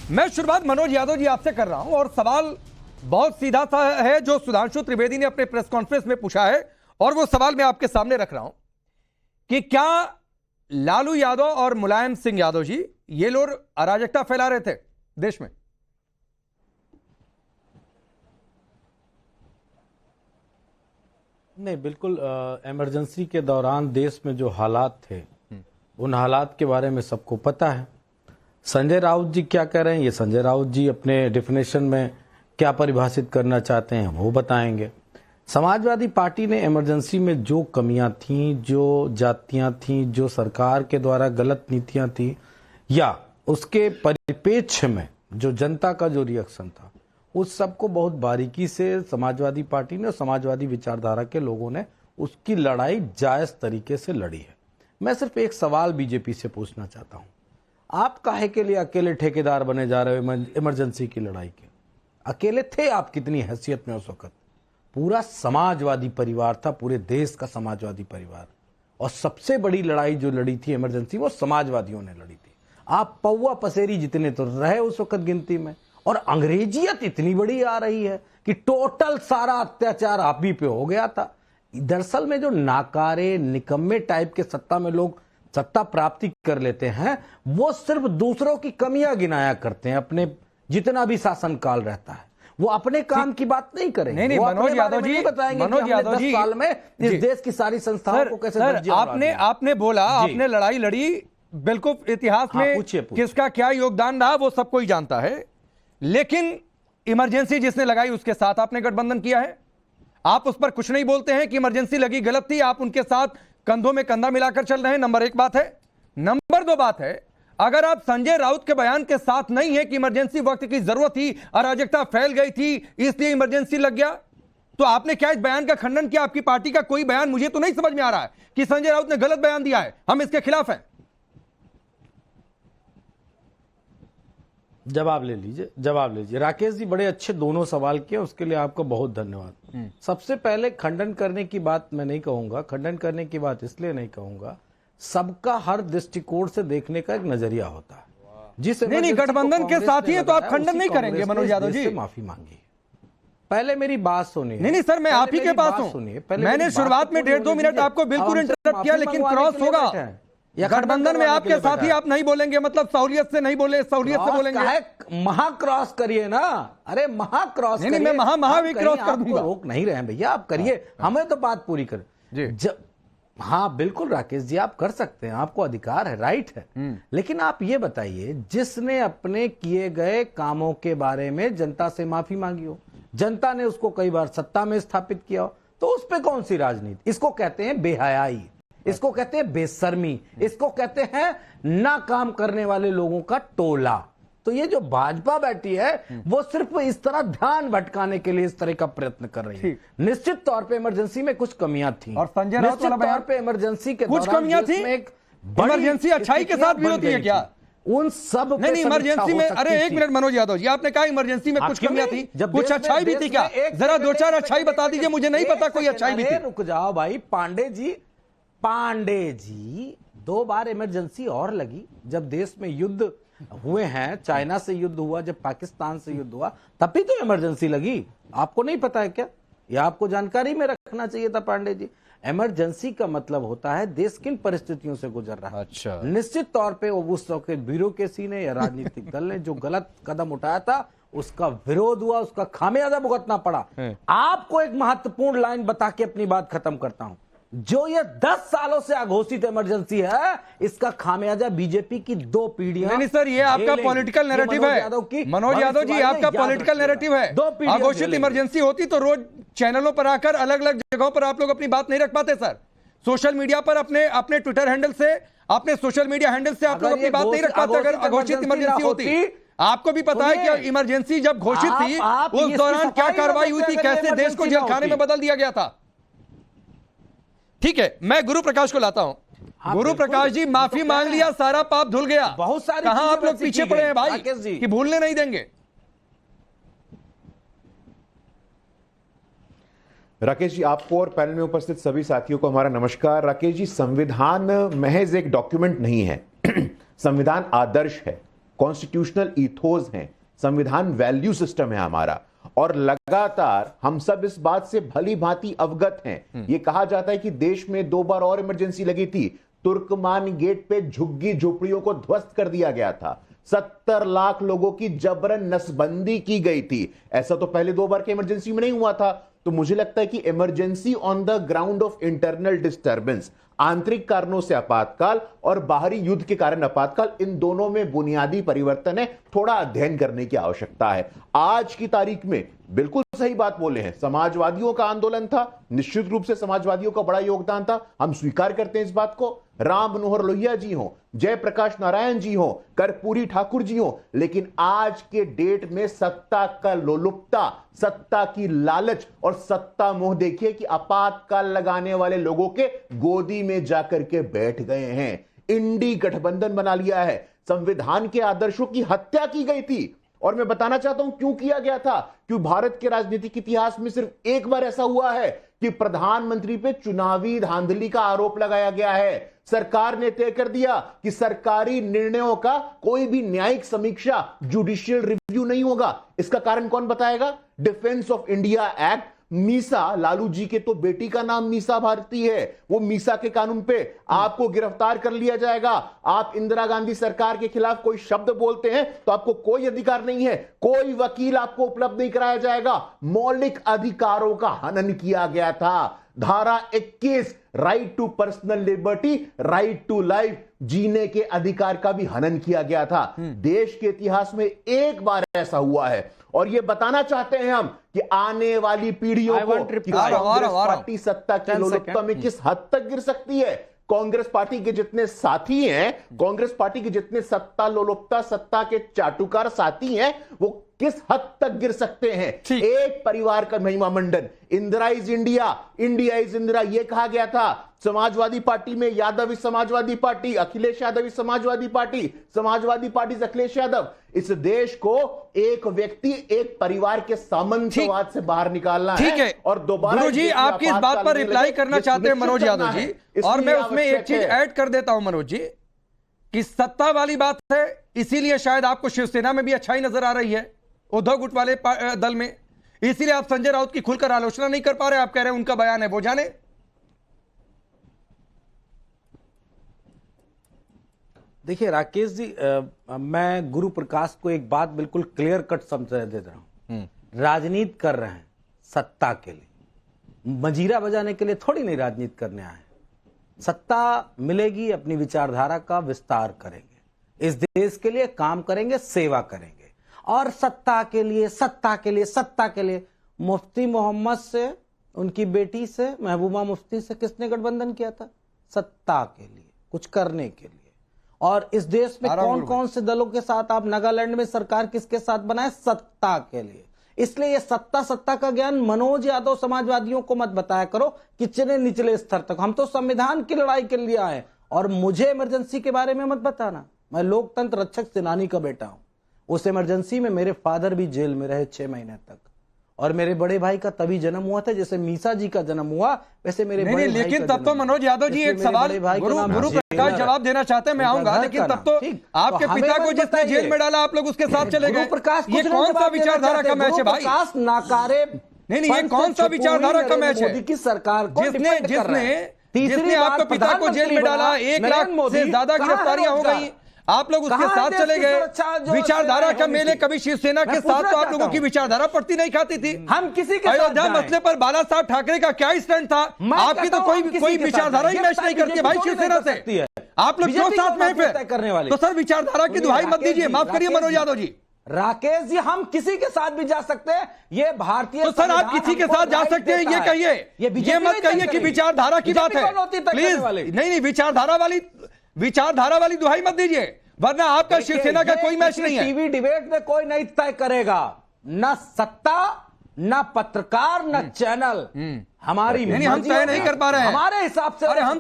मैं शुरुआत मनोज यादव जी आपसे कर रहा हूं और सवाल बहुत सीधा सा है जो सुधांशु त्रिवेदी ने अपने प्रेस कॉन्फ्रेंस में पूछा है और वो सवाल मैं आपके सामने रख रहा हूं कि क्या लालू यादव और मुलायम सिंह यादव जी ये लोग अराजकता फैला रहे थे देश में? नहीं, बिल्कुल इमरजेंसी के दौरान देश में जो हालात थे उन हालात के बारे में सबको पता है। संजय राउत जी क्या कह रहे हैं, ये संजय राउत जी अपने डेफिनेशन में क्या परिभाषित करना चाहते हैं वो बताएंगे। समाजवादी पार्टी ने इमरजेंसी में जो कमियां थीं, जो जातियां थीं, जो सरकार के द्वारा गलत नीतियां थी या उसके परिप्रेक्ष्य में जो जनता का जो रिएक्शन था उस सबको बहुत बारीकी से समाजवादी पार्टी ने और समाजवादी विचारधारा के लोगों ने उसकी लड़ाई जायज तरीके से लड़ी है। मैं सिर्फ एक सवाल बीजेपी से पूछना चाहता हूं, आप काहे के लिए अकेले ठेकेदार बने जा रहे हो इमरजेंसी की लड़ाई के? अकेले थे आप कितनी हैसियत में उस वक्त? पूरा समाजवादी परिवार था, पूरे देश का समाजवादी परिवार, और सबसे बड़ी लड़ाई जो लड़ी थी इमरजेंसी वो समाजवादियों ने लड़ी थी। आप पौवा पसेरी जितने तो रहे उस वक्त गिनती में, और अंग्रेजियत इतनी बड़ी आ रही है कि टोटल सारा अत्याचार आप ही पे हो गया था। दरअसल में जो नाकारे निकम्मे टाइप के सत्ता में लोग सत्ता प्राप्ति कर लेते हैं वो सिर्फ दूसरों की कमियां गिनाया करते हैं। अपने जितना भी शासनकाल रहता है वो अपने काम की बात नहीं करेंगे। नहीं, मनोज यादव जी बताएंगे मनोज यादव जी 10 साल में इस देश की सारी संस्थाओं को कैसे आपने बोला, आपने लड़ाई लड़ी, बिल्कुल इतिहास में किसका क्या योगदान रहा वो सब कोई जानता है, लेकिन इमरजेंसी जिसने लगाई उसके साथ आपने गठबंधन किया है। आप उस पर कुछ नहीं बोलते हैं कि इमरजेंसी लगी गलत थी, आप उनके साथ कंधों में कंधा मिलाकर चल रहे हैं। नंबर एक बात है। नंबर दो बात है, अगर आप संजय राउत के बयान के साथ नहीं है कि इमरजेंसी वक्त की जरूरत थी, अराजकता फैल गई थी इसलिए इमरजेंसी लग गया, तो आपने क्या इस बयान का खंडन किया? आपकी पार्टी का कोई बयान मुझे तो नहीं समझ में आ रहा है कि संजय राउत ने गलत बयान दिया है, हम इसके खिलाफ हैं। जवाब ले लीजिए राकेश जी, बड़े अच्छे दोनों सवाल किए, उसके लिए आपका बहुत धन्यवाद। सबसे पहले खंडन करने की बात मैं नहीं कहूंगा, खंडन करने की बात इसलिए नहीं कहूंगा, सबका हर दृष्टिकोण से देखने का एक नजरिया होता है। जिस नहीं गठबंधन के साथ ही है तो आप खंडन नहीं करेंगे मनोज यादव जी? माफी मांगी, पहले मेरी बात सुनिए। नहीं सर, मैं आप ही के पास हूं। मैंने शुरुआत में 1.5-2 मिनट आपको बिल्कुल इंटरप्ट किया, लेकिन क्रॉस होगा। गठबंधन में आपके साथ ही आप नहीं बोलेंगे, मतलब सहूलियत से नहीं बोले, सहूलियत से बोलेंगे। महाक्रॉस करिए ना, अरे महाक्रॉस। नहीं, मैं महा भी क्रॉस कर दूंगा। रोक नहीं रहे हैं भैया, आप करिए, हमें तो बात पूरी कर। हाँ बिल्कुल राकेश जी, आप कर सकते हैं, आपको अधिकार है, राइट है। लेकिन आप ये बताइए, जिसने अपने किए गए कामों के बारे में जनता से माफी मांगी हो, जनता ने उसको कई बार सत्ता में स्थापित किया हो, तो उस पे कौन सी राजनीति? इसको कहते हैं बेहयाई, इसको कहते हैं बेशर्मी, इसको कहते हैं ना काम करने वाले लोगों का टोला। तो ये जो भाजपा बैठी है वो सिर्फ इस तरह ध्यान भटकाने के लिए इस तरह का प्रयत्न कर रही है। निश्चित तौर पे इमरजेंसी में कुछ कमियां थी, और संजय राउत निश्चित तौर पे इमरजेंसी के कुछ कमियां थी। इमरजेंसी अच्छाई के साथ विरोधी है क्या? उन सब नहीं इमरजेंसी में, अरे एक मिनट मनोज यादव जी, आपने कहा इमरजेंसी में कुछ कमियां थी, कुछ अच्छाई भी थी क्या? जरा 2-4 अच्छाई बता दीजिए, मुझे नहीं पता कोई अच्छाई भी थी। रुक जाओ भाई, पांडे जी 2 बार इमरजेंसी और लगी। जब देश में युद्ध हुए हैं, चाइना से युद्ध हुआ, जब पाकिस्तान से युद्ध हुआ, तब भी तो इमरजेंसी लगी। आपको नहीं पता है क्या? या आपको जानकारी में रखना चाहिए था पांडे जी। इमरजेंसी का मतलब होता है देश किन परिस्थितियों से गुजर रहा है। अच्छा, निश्चित तौर पे उस वक्त ब्यूरोक्रेसी ने या राजनीतिक दल ने जो गलत कदम उठाया था उसका विरोध हुआ, उसका खामियाजा भुगतना पड़ा। आपको एक महत्वपूर्ण लाइन बता के अपनी बात खत्म करता हूं। जो ये 10 सालों से अघोषित इमरजेंसी है, इसका खामियाजा बीजेपी की 2 पीढ़ियां। नहीं सर, ये आपका पॉलिटिकल नैरेटिव है मनोज यादव जी, आपका पॉलिटिकल नैरेटिव है। अघोषित इमरजेंसी होती तो रोज चैनलों पर आकर अलग अलग जगहों पर आप लोग अपनी बात नहीं रख पाते सर। सोशल मीडिया पर अपने ट्विटर हैंडल से, अपने सोशल मीडिया हैंडल से आप लोग अपनी बात नहीं रख पाते। अगर अघोषित इमरजेंसी होती, आपको भी पता है कि इमरजेंसी जब घोषित थी उस दौरान क्या कार्रवाई हुई थी, कैसे देश को जेलखाने में बदल दिया गया था। ठीक है, मैं गुरु प्रकाश को लाता हूं। गुरु प्रकाश जी, माफी मांग लिया, सारा पाप धुल गया। बहुत सारी कहां आप लोग पीछे पड़े हैं भाई कि भूलने नहीं देंगे? राकेश जी, आपको और पैनल में उपस्थित सभी साथियों को हमारा नमस्कार। राकेश जी, संविधान महज एक डॉक्यूमेंट नहीं है, संविधान आदर्श है। कॉन्स्टिट्यूशनल ईथोस हैं, संविधान वैल्यू सिस्टम है हमारा, और लगातार हम सब इस बात से भली भांति अवगत हैं। यह कहा जाता है कि देश में 2 बार और इमरजेंसी लगी थी, तुर्कमान गेट पे झुग्गी झोपड़ियों को ध्वस्त कर दिया गया था, 70 लाख लोगों की जबरन नसबंदी की गई थी। ऐसा तो पहले 2 बार के इमरजेंसी में नहीं हुआ था। तो मुझे लगता है कि emergency on the ground of internal disturbance, आंतरिक कारणों से आपातकाल और बाहरी युद्ध के कारण आपातकाल, इन दोनों में बुनियादी परिवर्तन है, थोड़ा अध्ययन करने की आवश्यकता है। आज की तारीख में बिल्कुल सही बात बोले हैं, समाजवादियों का आंदोलन था, निश्चित रूप से समाजवादियों का बड़ा योगदान था, हम स्वीकार करते हैं इस बात को। राम मनोहर लोहिया जी हो, जयप्रकाश नारायण जी हो, कर्पूरी ठाकुर जी हो, लेकिन आज के डेट में सत्ता का लोलुपता, सत्ता की लालच और सत्ता मोह देखिए कि आपातकाल लगाने वाले लोगों के गोदी में जाकर के बैठ गए हैं। इंडी गठबंधन बना लिया है, संविधान के आदर्शों की हत्या की गई थी। और मैं बताना चाहता हूं क्यों किया गया था, क्यों भारत के राजनीतिक इतिहास में सिर्फ एक बार ऐसा हुआ है कि प्रधानमंत्री पे चुनावी धांधली का आरोप लगाया गया है। सरकार ने तय कर दिया कि सरकारी निर्णयों का कोई भी न्यायिक समीक्षा, जुडिशियल रिव्यू नहीं होगा। इसका कारण कौन बताएगा? Defence of India act, Misa, Lalu ji के तो बेटी का नाम मीसा भारती है, वो मीसा के कानून पे आपको गिरफ्तार कर लिया जाएगा। आप इंदिरा गांधी सरकार के खिलाफ कोई शब्द बोलते हैं तो आपको कोई अधिकार नहीं है, कोई वकील आपको उपलब्ध नहीं कराया जाएगा। मौलिक अधिकारों का हनन किया गया था। धारा 21, right to personal liberty, right to life, जीने के अधिकार का भी हनन किया गया था। देश के इतिहास में एक बार ऐसा हुआ है, और ये बताना चाहते हैं हम कि आने वाली पीढ़ियों को कि कांग्रेस पार्टी सत्ता की लोलुपता में किस हद तक गिर सकती है। कांग्रेस पार्टी के जितने साथी हैं, कांग्रेस पार्टी के जितने सत्ता लोलुपता, सत्ता के चाटुकार साथी हैं, वो किस हद तक गिर सकते हैं। एक परिवार का महिमा मंडन, Indira is India, India is Indira, यह कहा गया था। समाजवादी पार्टी में Yadav is Samajwadi party, Akhilesh Yadav is Samajwadi party, Samajwadi party Akhilesh Yadav. इस देश को एक व्यक्ति, एक परिवार के सामंतवाद से बाहर निकालना है। और दोबारा गुरु जी, आपकी इस बात पर रिप्लाई करना चाहते हैं मनोज यादव जी, और मैं उसमें एक चीज ऐड कर देता हूं मनोज जी, कि सत्ता वाली बात है, इसीलिए शायद आपको शिवसेना में भी अच्छाई नजर आ रही है, उद्धव गुट वाले दल में, इसीलिए आप संजय राउत की खुलकर आलोचना नहीं कर पा रहे। आप कह रहे हैं उनका बयान है, वो जाने। देखिए राकेश जी, मैं गुरु प्रकाश को एक बात बिल्कुल क्लियर कट समझा दे रहा हूं। राजनीति कर रहे हैं सत्ता के लिए, मजीरा बजाने के लिए थोड़ी नहीं राजनीति करने आए। सत्ता मिलेगी, अपनी विचारधारा का विस्तार करेंगे, इस देश के लिए काम करेंगे, सेवा करेंगे। और सत्ता के लिए, सत्ता के लिए, सत्ता के लिए मुफ्ती मोहम्मद से, उनकी बेटी से, महबूबा मुफ्ती से किसने गठबंधन किया था? सत्ता के लिए, कुछ करने के लिए। और इस देश में कौन कौन से दलों के साथ आप नागालैंड में सरकार किसके साथ बनाए? सत्ता के लिए। इसलिए ये सत्ता का ज्ञान मनोज यादव समाजवादियों को मत बताया करो कितने निचले स्तर तक। हम तो संविधान की लड़ाई के लिए आए, और मुझे इमरजेंसी के बारे में मत बताना। मैं लोकतंत्र रक्षक सेनानी का बेटा हूं। उस इमरजेंसी में मेरे फादर भी जेल में रहे 6 महीने तक, और मेरे बड़े भाई का तभी जन्म हुआ था जैसे मीसा जी का जन्म हुआ, वैसे मेरे बड़े भाई लेकिन तब तो मनोज यादव जी एक सवाल गुरु प्रकाश जवाब देना चाहते हैं, मैं आऊंगा, लेकिन तब तो आपके पिता को जिसने जेल में डाला आप लोग उसके साथ चले गए। ये कौन सा विचारधारा का मैच है भाई? नाकारे नहीं, ये कौन सा विचारधारा का मैच है? मोदी की सरकार को जिसने आपके पिता को जेल में डाला, 1 लाख से ज्यादा गिरफ्तारियां हो गई, आप लोग उसके साथ चले गए। विचारधारा का मेले कभी शिवसेना के साथ तो आप लोगों की विचारधारा पड़ती नहीं खाती थी। हम किसी के अयोध्या मसले पर बाला साहब ठाकरे का क्या स्टैंड था? आपकी तो कोई विचारधारा ही मैच नहीं करती भाई शिवसेना से। आप लोग क्यों साथ में फिर? तो सर विचारधारा की दुहाई मत दीजिए, माफ करिए मनोज यादव जी। राकेश जी, हम किसी के साथ भी जा सकते हैं, ये भारतीय। तो सर आप किसी के साथ जा सकते हैं, ये कहिए, ये मत कहिए कि विचारधारा की बात है। प्लीज नहीं, विचारधारा वाली दुहाई मत दीजिए, वरना आपका शिवसेना का कोई मैच नहीं है। टीवी डिबेट में कोई नहीं तय करेगा, न सत्ता, न पत्रकार, न चैनल। हमारी हम तय नहीं कर पा रहे हैं हमारे हिसाब से। हम